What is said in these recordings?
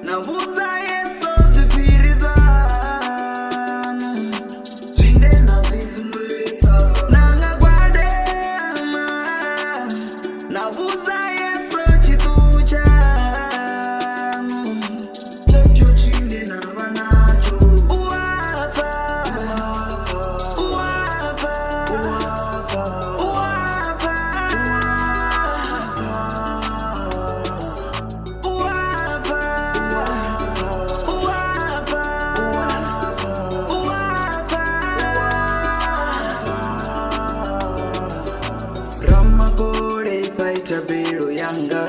Navuza yeso zipiriza Zinde na zizimweza Nanga guadema Navuza yeso chitucha Chocho chinde na vanacho Uwafa Uwafa Uwafa Uwafa Ramakore faita bero yanga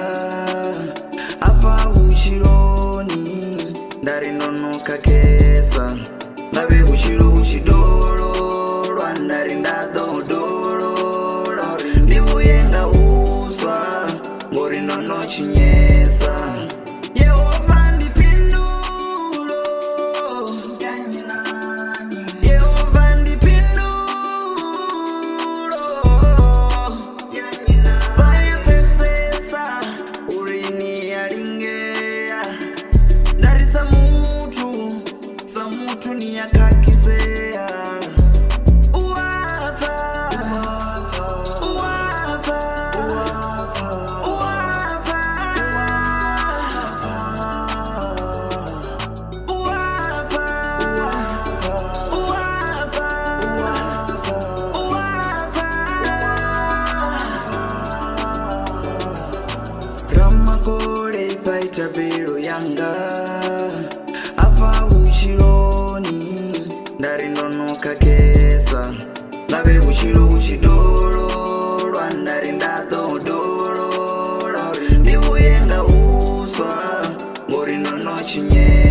Apa ushironi Dari nono kakesa Nabe ushiro ushidoro Rwandari ndado doro Ndivu yenga uswa Ngori nono chinyesa Yehova ndipinduro Yehova ndipinduro Vaya fesesa Urini yaringea Dari Samutu ni yakakizea Uwafa Uwafa Uwafa Uwafa Ramakore faita bero yanga Apa ushironi Dari nono kakesa Nabe ushiro ushidoro Rwandari ndado doro Ndivu yenga uswa Ngori nono chinye